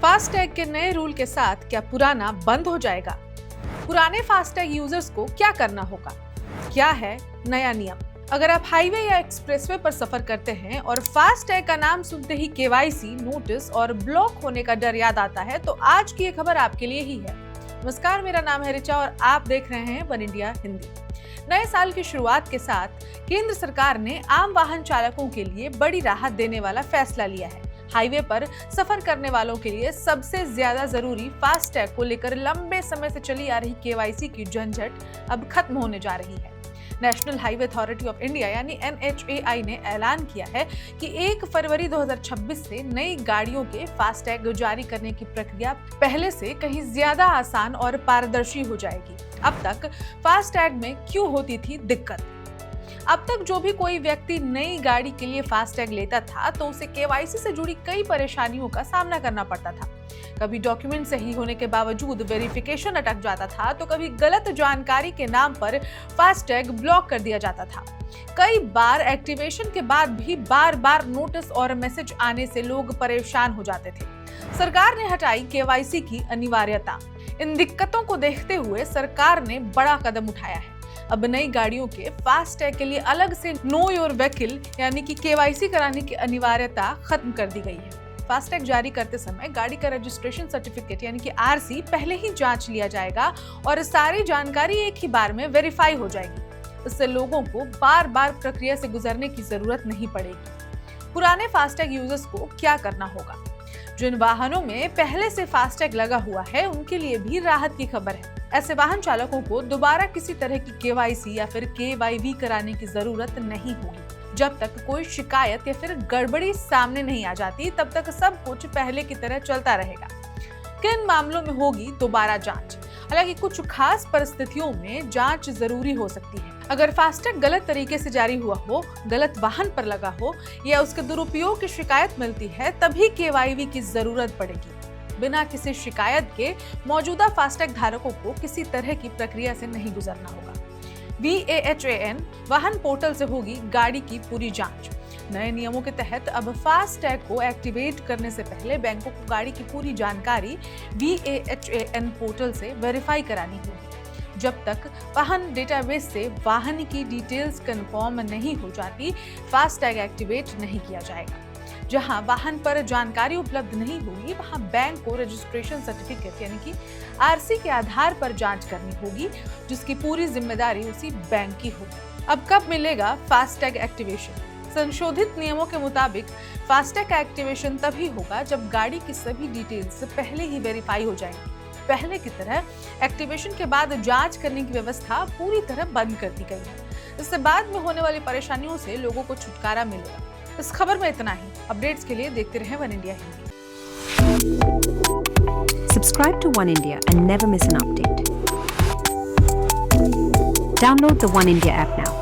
FASTag के नए rule के साथ क्या पुराना बंद हो जाएगा? पुराने फास्टैग यूजर्स को क्या करना होगा? क्या है नया नियम? अगर आप हाईवे या एक्सप्रेसवे पर सफर करते हैं और फास्टैग का नाम सुनते ही केवाईसी, नोटिस और ब्लॉक होने का डर याद आता है, तो आज की ये खबर आपके लिए ही है। नमस्कार, मेरा नाम है रिचा और आप देख रहे हैं वन इंडिया हिंदी। नए साल की शुरुआत के साथ केंद्र सरकार ने आम वाहन चालकों के लिए बड़ी राहत देने वाला फैसला लिया है। हाईवे पर सफर करने वालों के लिए सबसे ज्यादा जरूरी फास्टैग को लेकर लंबे समय से चली आ रही केवाईसी की झंझट अब खत्म होने जा रही है। National highway authority of India यानी NHAI ने ऐलान किया है कि 1 फरवरी 2026 से नई गाड़ियों के फास्टैग जारी करने की प्रक्रिया पहले से कहीं ज्यादा आसान और पारदर्शी हो जाएगी। अब तक फास्टैग में क्यों होती थी दिक्कत? अब तक जो भी कोई व्यक्ति नई गाड़ी के लिए फास्टैग लेता था तो उसे केवाईसी से जुड़ी कई परेशानियों का सामना करना पड़ता था। कभी डॉक्यूमेंट सही होने के बावजूद वेरिफिकेशन अटक जाता था, तो कभी गलत जानकारी के नाम पर फास्टैग ब्लॉक कर दिया जाता था। कई बार एक्टिवेशन के बाद भी बार बार नोटिस और मैसेज आने से लोग परेशान हो जाते थे। सरकार ने हटाई केवाईसी की अनिवार्यता। इन दिक्कतों को देखते हुए सरकार ने बड़ा कदम उठाया है। अब नई गाड़ियों के फास्टैग के लिए अलग से नो योर व्हीकल यानी कि केवाईसी कराने की अनिवार्यता खत्म कर दी गई है। फास्टैग जारी करते समय गाड़ी का रजिस्ट्रेशन सर्टिफिकेट यानी कि RC पहले ही जांच लिया जाएगा और सारी जानकारी एक ही बार में वेरीफाई हो जाएगी। इससे लोगों को बार बार प्रक्रिया से गुजरने की जरूरत नहीं पड़ेगी। पुराने फास्टैग यूजर्स को क्या करना होगा? जिन वाहनों में पहले से फास्टैग लगा हुआ है उनके लिए भी राहत की खबर है। ऐसे वाहन चालकों को दोबारा किसी तरह की केवाईसी या फिर KYV कराने की जरूरत नहीं होगी। जब तक कोई शिकायत या फिर गड़बड़ी सामने नहीं आ जाती, तब तक सब कुछ पहले की तरह चलता रहेगा। किन मामलों में होगी दोबारा जांच? हालांकि कुछ खास परिस्थितियों में जांच जरूरी हो सकती है। अगर फास्टैग गलत तरीके से जारी हुआ हो, गलत वाहन पर लगा हो या उसके दुरुपयोग की शिकायत मिलती है, तभी KYV की जरूरत पड़ेगी। बिना किसी शिकायत के मौजूदा फास्टैग धारकों को किसी तरह की प्रक्रिया से नहीं गुजरना होगा। VAHAN वाहन पोर्टल से होगी गाड़ी की पूरी जांच। नए नियमों के तहत अब फास्टैग को एक्टिवेट करने से पहले बैंकों को गाड़ी की पूरी जानकारी VAHAN पोर्टल से वेरीफाई करानी होगी। जब तक वाहन डेटाबेस से वाहन की डिटेल्स कंफर्म नहीं हो जाती, फास्टैग एक्टिवेट नहीं किया जाएगा। जहां वाहन पर जानकारी उपलब्ध नहीं होगी, वहां बैंक को रजिस्ट्रेशन सर्टिफिकेट यानी कि RC के आधार पर जांच करनी होगी, जिसकी पूरी जिम्मेदारी उसी बैंक की होगी। अब कब मिलेगा फास्टैग एक्टिवेशन? संशोधित नियमों के मुताबिक फास्टैग का एक्टिवेशन तभी होगा जब गाड़ी की सभी डिटेल्स पहले ही वेरीफाई हो जाएंगी। पहले की तरह एक्टिवेशन के बाद जांच करने की व्यवस्था पूरी तरह बंद कर दी गई है। इससे बाद में होने वाली परेशानियों से लोगों को छुटकारा मिलेगा। इस खबर में इतना ही। अपडेट्स के लिए देखते रहें one India Hindi. Subscribe to One India and never miss an update. Download the One India app now.